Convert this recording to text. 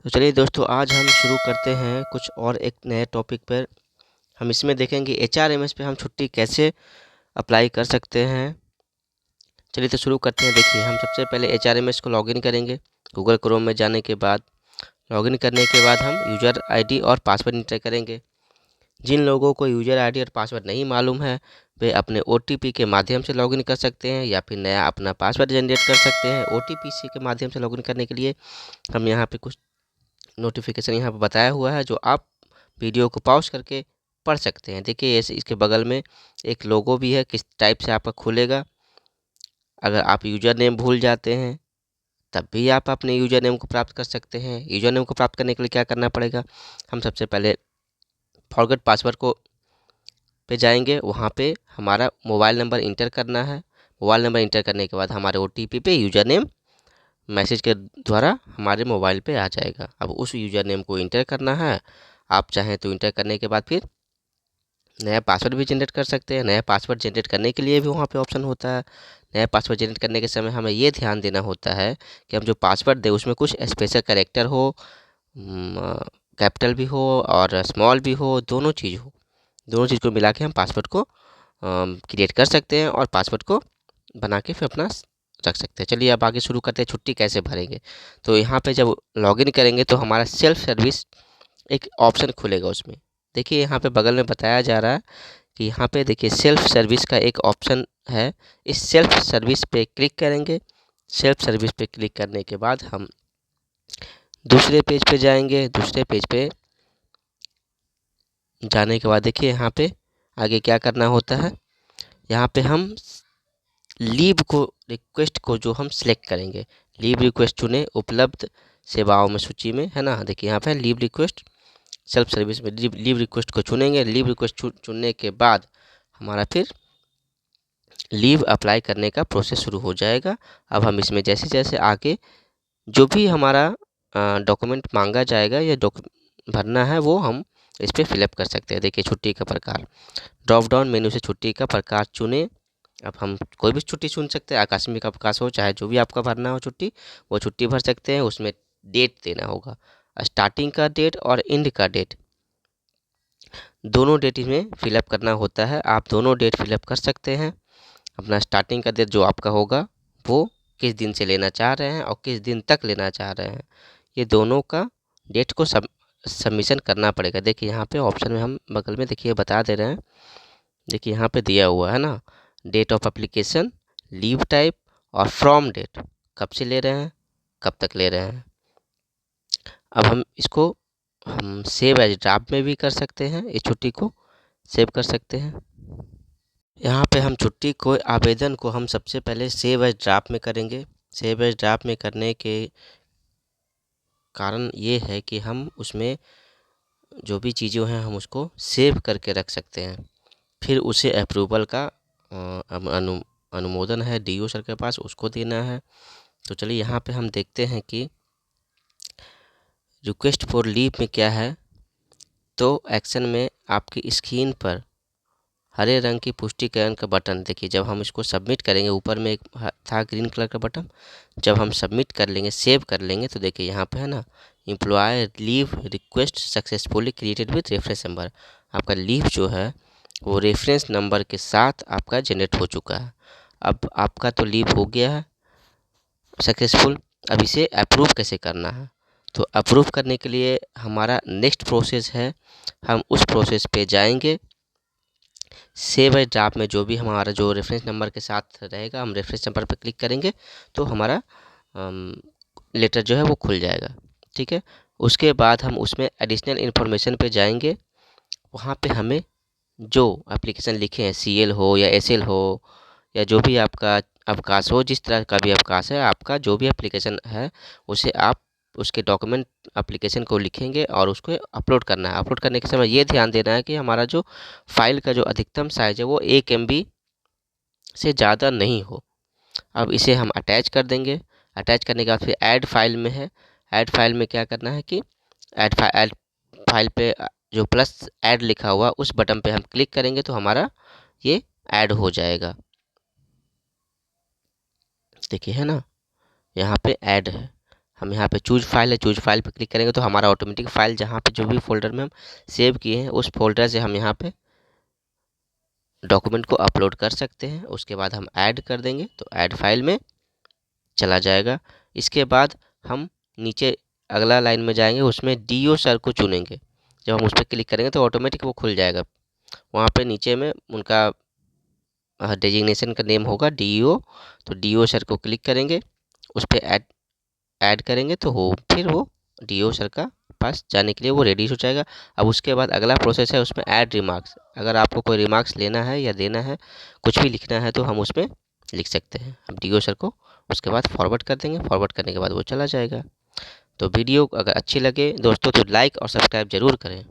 तो चलिए दोस्तों, आज हम शुरू करते हैं कुछ और एक नए टॉपिक पर। हम इसमें देखेंगे HRMS पे हम छुट्टी कैसे अप्लाई कर सकते हैं। चलिए तो शुरू करते हैं। देखिए, हम सबसे पहले HRMS को लॉगिन करेंगे। गूगल क्रोम में जाने के बाद लॉगिन करने के बाद हम यूज़र आईडी और पासवर्ड इंटर करेंगे। जिन लोगों को यूज़र आईडी और पासवर्ड नहीं मालूम है, वे अपने OTP के माध्यम से लॉगिन कर सकते हैं या फिर नया अपना पासवर्ड जनरेट कर सकते हैं। OTP के माध्यम से लॉगिन करने के लिए हम यहाँ पे कुछ नोटिफिकेशन यहाँ पर बताया हुआ है, जो आप वीडियो को पॉज करके पढ़ सकते हैं। देखिए, ऐसे इसके बगल में एक लोगो भी है, किस टाइप से आपका खुलेगा। अगर आप यूज़र नेम भूल जाते हैं तब भी आप अपने यूज़र नेम को प्राप्त कर सकते हैं। यूज़र नेम को प्राप्त करने के लिए क्या करना पड़ेगा, हम सबसे पहले फॉरगेट पासवर्ड को पे जाएंगे। वहाँ पे हमारा मोबाइल नंबर इंटर करना है। मोबाइल नंबर इंटर करने के बाद हमारे OTP पे यूज़र नेम मैसेज के द्वारा हमारे मोबाइल पे आ जाएगा। अब उस यूज़र नेम को इंटर करना है। आप चाहें तो इंटर करने के बाद फिर नया पासवर्ड भी जनरेट कर सकते हैं। नया पासवर्ड जनरेट करने के लिए भी वहाँ पे ऑप्शन होता है। नया पासवर्ड जनरेट करने के समय हमें ये ध्यान देना होता है कि हम जो पासवर्ड दें उसमें कुछ स्पेशल कैरेक्टर हो, कैपिटल भी हो और स्मॉल भी हो, दोनों चीज़ हो। दोनों चीज़ को मिला के हम पासवर्ड को क्रिएट कर सकते हैं और पासवर्ड को बना के फिर अपना रख सकते हैं। चलिए अब आगे शुरू करते हैं, छुट्टी कैसे भरेंगे। तो यहाँ पे जब लॉगिन करेंगे तो हमारा सेल्फ सर्विस एक ऑप्शन खुलेगा। उसमें देखिए, यहाँ पे बगल में बताया जा रहा है कि यहाँ पे देखिए सेल्फ सर्विस का एक ऑप्शन है। इस सेल्फ सर्विस पे क्लिक करेंगे। सेल्फ सर्विस पे क्लिक करने के बाद हम दूसरे पेज पे जाएंगे। दूसरे पेज पे जाने के बाद देखिए यहाँ पे आगे क्या करना होता है। यहाँ पे हम लीव को रिक्वेस्ट को जो हम सिलेक्ट करेंगे, लीव रिक्वेस्ट चुने उपलब्ध सेवाओं में सूची में, है ना। देखिए यहाँ पे लीव रिक्वेस्ट, सेल्फ सर्विस में लीव रिक्वेस्ट को चुनेंगे। लीव रिक्वेस्ट चुनने के बाद हमारा फिर लीव अप्लाई करने का प्रोसेस शुरू हो जाएगा। अब हम इसमें जैसे जैसे आगे जो भी हमारा डॉक्यूमेंट मांगा जाएगा या भरना है वो हम इस पर फिलअप कर सकते हैं। देखिए, छुट्टी का प्रकार, ड्रॉप डाउन मेन्यू से छुट्टी का प्रकार चुने। अब हम कोई भी छुट्टी चुन सकते हैं, आकस्मिक अवकाश हो चाहे जो भी आपका भरना हो छुट्टी, वो छुट्टी भर सकते हैं। उसमें डेट देना होगा, स्टार्टिंग का डेट और एंड का डेट, दोनों डेट इसमें फिलअप करना होता है। आप दोनों डेट फिलअप कर सकते हैं। अपना स्टार्टिंग का डेट जो आपका होगा वो किस दिन से लेना चाह रहे हैं और किस दिन तक लेना चाह रहे हैं, ये दोनों का डेट को सबमिशन करना पड़ेगा। देखिए यहाँ पे ऑप्शन में हम बगल में देखिए बता दे रहे हैं। देखिए यहाँ पे दिया हुआ है ना, date of application, leave type और फ्रॉम डेट, कब से ले रहे हैं, कब तक ले रहे हैं। अब हम सेव एज ड्राफ्ट में भी कर सकते हैं, इस छुट्टी को सेव कर सकते हैं। यहाँ पे हम छुट्टी को आवेदन को हम सबसे पहले सेव एज ड्राफ्ट में करेंगे। सेव एज ड्राफ्ट में करने के कारण ये है कि हम उसमें जो भी चीज़ें हैं हम उसको सेव करके रख सकते हैं। फिर उसे अप्रूवल का अनुमोदन है DO सर के पास, उसको देना है। तो चलिए यहाँ पे हम देखते हैं कि रिक्वेस्ट फॉर लीव में क्या है। तो एक्शन में आपकी स्क्रीन पर हरे रंग की पुष्टिकरण का बटन, देखिए जब हम इसको सबमिट करेंगे, ऊपर में एक था ग्रीन कलर का बटन, जब हम सबमिट कर लेंगे, सेव कर लेंगे, तो देखिए यहाँ पे है ना, employ leave request successfully created with reference number. आपका लीव जो है वो रेफरेंस नंबर के साथ आपका जनरेट हो चुका है। अब आपका तो लीव हो गया है सक्सेसफुल। अब इसे अप्रूव कैसे करना है, तो अप्रूव करने के लिए हमारा नेक्स्ट प्रोसेस है, हम उस प्रोसेस पे जाएंगे। सेव एज ड्राफ्ट में जो भी हमारा जो रेफरेंस नंबर के साथ रहेगा, हम रेफरेंस नंबर पर क्लिक करेंगे तो हमारा लेटर जो है वो खुल जाएगा। ठीक है, उसके बाद हम उसमें एडिशनल इन्फॉर्मेशन पे जाएंगे। वहाँ पे हमें जो एप्लीकेशन लिखे हैं, CL हो या SL हो या जो भी आपका अवकाश हो, जिस तरह का भी अवकाश है, आपका जो भी एप्लीकेशन है उसे आप उसके डॉक्यूमेंट एप्लीकेशन को लिखेंगे और उसको अपलोड करना है। अपलोड करने के समय ये ध्यान देना है कि हमारा जो फाइल का जो अधिकतम साइज है वो 1 MB से ज़्यादा नहीं हो। अब इसे हम अटैच कर देंगे। अटैच करने के बाद फिर ऐड फाइल में है। ऐड फाइल में क्या करना है कि ऐड फाइल पे जो प्लस ऐड लिखा हुआ उस बटन पे हम क्लिक करेंगे तो हमारा ये ऐड हो जाएगा। देखिए है ना, यहाँ पे ऐड है। हम यहाँ पे चूज फाइल है, चूज फाइल पे क्लिक करेंगे तो हमारा ऑटोमेटिक फाइल जहाँ पे जो भी फोल्डर में हम सेव किए हैं उस फोल्डर से हम यहाँ पे डॉक्यूमेंट को अपलोड कर सकते हैं। उसके बाद हम ऐड कर देंगे तो ऐड फाइल में चला जाएगा। इसके बाद हम नीचे अगला लाइन में जाएंगे, उसमें डीओ सर को चुनेंगे। जब हम उस पर क्लिक करेंगे तो ऑटोमेटिक वो खुल जाएगा। वहाँ पे नीचे में उनका डेजिग्नेशन का नेम होगा डीओ, तो डीओ सर को क्लिक करेंगे, उस पर ऐड करेंगे तो फिर वो डीओ सर का पास जाने के लिए वो रेडी हो जाएगा। अब उसके बाद अगला प्रोसेस है उसमें ऐड रिमार्क्स। अगर आपको कोई रिमार्क्स लेना है या देना है, कुछ भी लिखना है तो हम उसमें लिख सकते हैं। हम डीओ सर को उसके बाद फॉरवर्ड कर देंगे, फॉरवर्ड करने के बाद वो चला जाएगा। तो वीडियो अगर अच्छी लगे दोस्तों तो लाइक और सब्सक्राइब ज़रूर करें।